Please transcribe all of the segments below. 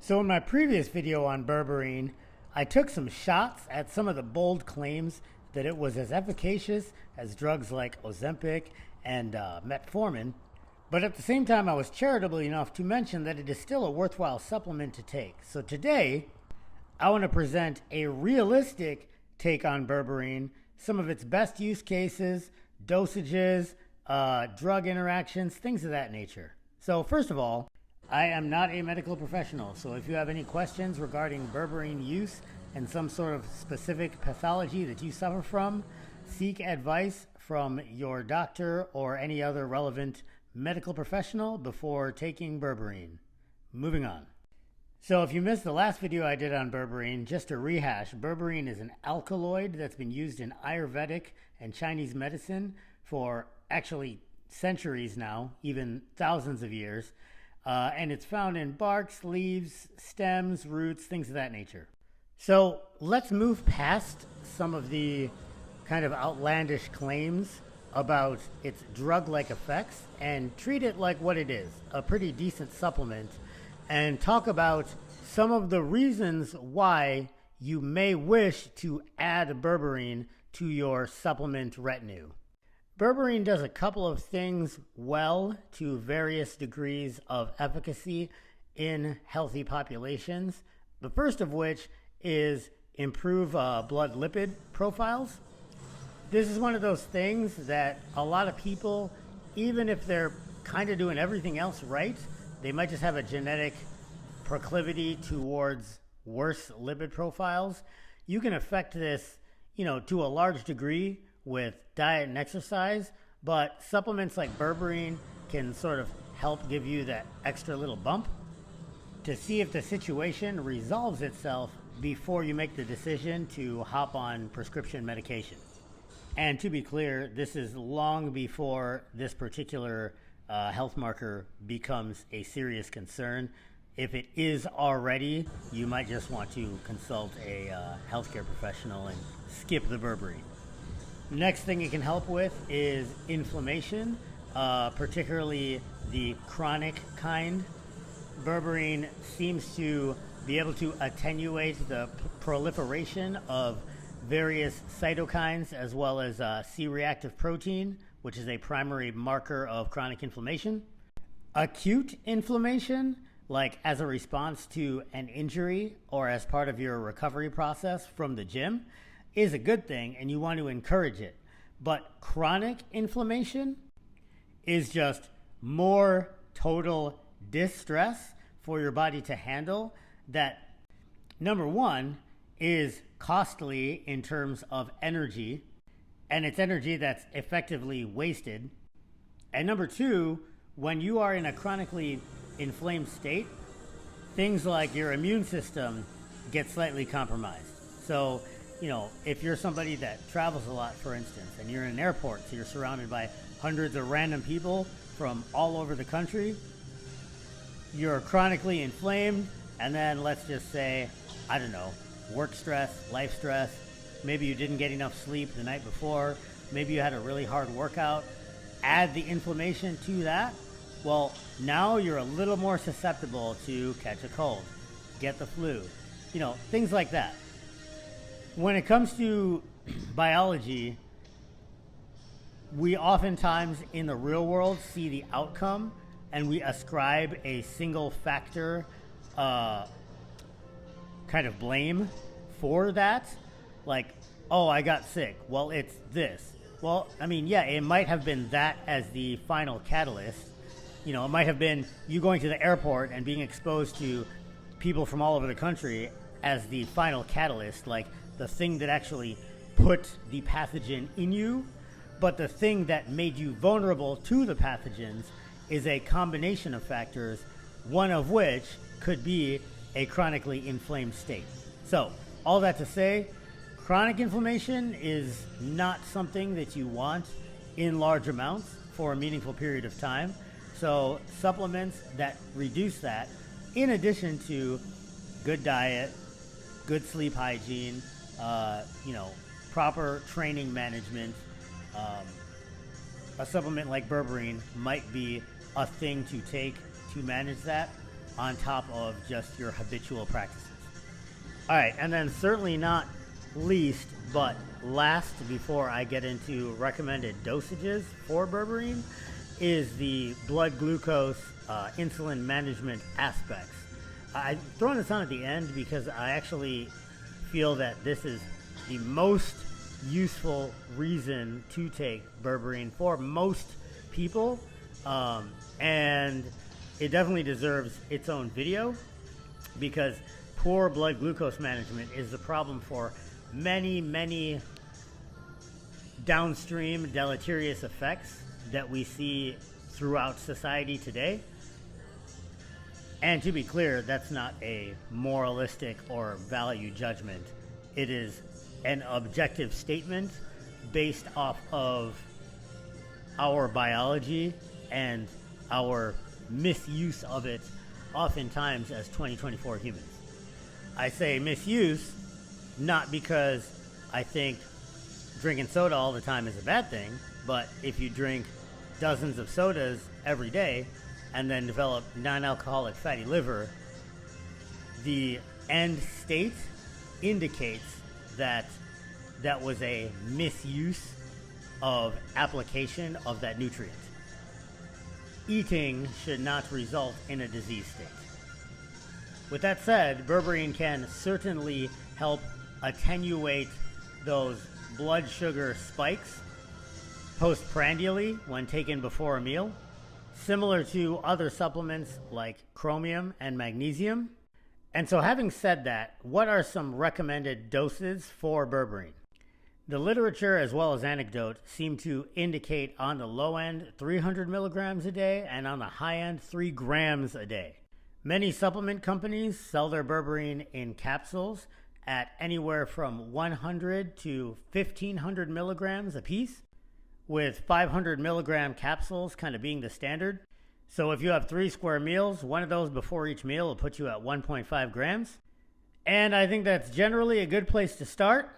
So in my previous video on berberine, I took some shots at some of the bold claims that it was as efficacious as drugs like Ozembic and metformin, but at the same time I was charitable enough to mention that it is still a worthwhile supplement to take. So today, I want to present a realistic take on berberine, some of its best use cases, dosages, drug interactions, things of that nature. So first of all, I am not a medical professional, so if you have any questions regarding berberine use and some sort of specific pathology that you suffer from, seek advice from your doctor or any other relevant medical professional before taking berberine. Moving on. So if you missed the last video I did on berberine, just to rehash, berberine is an alkaloid that's been used in Ayurvedic and Chinese medicine for actually centuries now, even thousands of years. And it's found in barks, leaves, stems, roots, things of that nature. So let's move past some of the kind of outlandish claims about its drug-like effects and treat it like what it is, a pretty decent supplement, and talk about some of the reasons why you may wish to add berberine to your supplement retinue. Berberine does a couple of things well to various degrees of efficacy in healthy populations. The first of which is improve blood lipid profiles. This is one of those things that a lot of people, even if they're kind of doing everything else right, they might just have a genetic proclivity towards worse lipid profiles. You can affect this, to a large degree with diet and exercise, but supplements like berberine can sort of help give you that extra little bump to see if the situation resolves itself before you make the decision to hop on prescription medication. And to be clear, this is long before this particular health marker becomes a serious concern. If it is already, you might just want to consult a healthcare professional and skip the berberine. Next thing it can help with is inflammation, particularly the chronic kind. Berberine seems to be able to attenuate the proliferation of various cytokines as well as C-reactive protein, which is a primary marker of chronic inflammation. Acute inflammation, like as a response to an injury or as part of your recovery process from the gym, is a good thing and you want to encourage it. But chronic inflammation is just more total distress for your body to handle that, number one, is costly in terms of energy, and it's energy that's effectively wasted. And number two, when you are in a chronically inflamed state, things like your immune system get slightly compromised. So if you're somebody that travels a lot, for instance, and you're in an airport, so you're surrounded by hundreds of random people from all over the country, you're chronically inflamed, and then let's just say, work stress, life stress, maybe you didn't get enough sleep the night before, maybe you had a really hard workout, add the inflammation to that, well, now you're a little more susceptible to catch a cold, get the flu, things like that. When it comes to biology, we oftentimes in the real world see the outcome and we ascribe a single factor kind of blame for that. Like, oh, I got sick. Well, it's this. Well, it might have been that as the final catalyst. It might have been you going to the airport and being exposed to people from all over the country as the final catalyst, like the thing that actually put the pathogen in you, but the thing that made you vulnerable to the pathogens is a combination of factors, one of which could be a chronically inflamed state. So, all that to say, chronic inflammation is not something that you want in large amounts for a meaningful period of time. So, supplements that reduce that, in addition to good diet, good sleep hygiene, proper training management, a supplement like berberine might be a thing to take to manage that. on top of just your habitual practices. All right, and then certainly not least, but last before I get into recommended dosages for berberine, is the blood glucose insulin management aspects. I'm throwing this on at the end because I actually feel that this is the most useful reason to take berberine for most people, and it definitely deserves its own video because poor blood glucose management is the problem for many downstream deleterious effects that we see throughout society today. And to be clear, that's not a moralistic or value judgment. It is an objective statement based off of our biology and our misuse of it oftentimes as 2024 humans. I say misuse not because I think drinking soda all the time is a bad thing, but if you drink dozens of sodas every day and then develop non-alcoholic fatty liver, the end state indicates that that was a misuse of application of that nutrient. Eating should not result in a disease state. With that said, berberine can certainly help attenuate those blood sugar spikes postprandially when taken before a meal, similar to other supplements like chromium and magnesium. And so having said that, what are some recommended doses for berberine? The literature as well as anecdote seem to indicate on the low end 300 milligrams a day and on the high end 3 grams a day. Many supplement companies sell their berberine in capsules at anywhere from 100 to 1500 milligrams a piece, with 500 milligram capsules kind of being the standard. So if you have 3 square meals, one of those before each meal will put you at 1.5 grams. And I think that's generally a good place to start.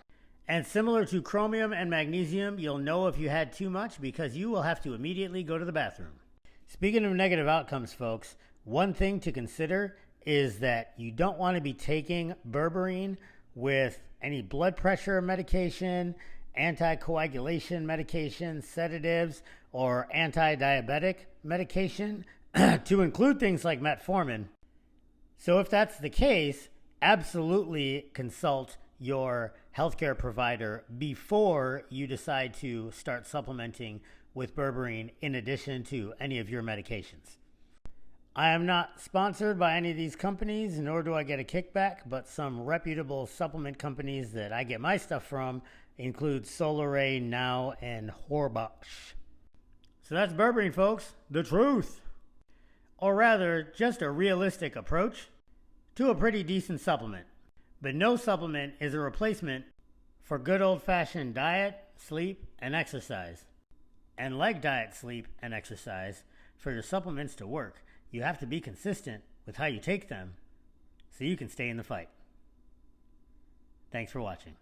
And similar to chromium and magnesium, you'll know if you had too much because you will have to immediately go to the bathroom. Speaking of negative outcomes, folks, one thing to consider is that you don't want to be taking berberine with any blood pressure medication, anticoagulation medication, sedatives, or anti-diabetic medication, to include things like metformin. So if that's the case, absolutely consult your healthcare provider before you decide to start supplementing with berberine in addition to any of your medications. I am not sponsored by any of these companies, nor do I get a kickback, but some reputable supplement companies that I get my stuff from include Solaray, Now, and Horbosh. So that's berberine, folks. The truth. Or rather, just a realistic approach to a pretty decent supplement. But no supplement is a replacement for good old-fashioned diet, sleep, and exercise. And like diet, sleep, and exercise, for your supplements to work, you have to be consistent with how you take them so you can stay in the fight. Thanks for watching.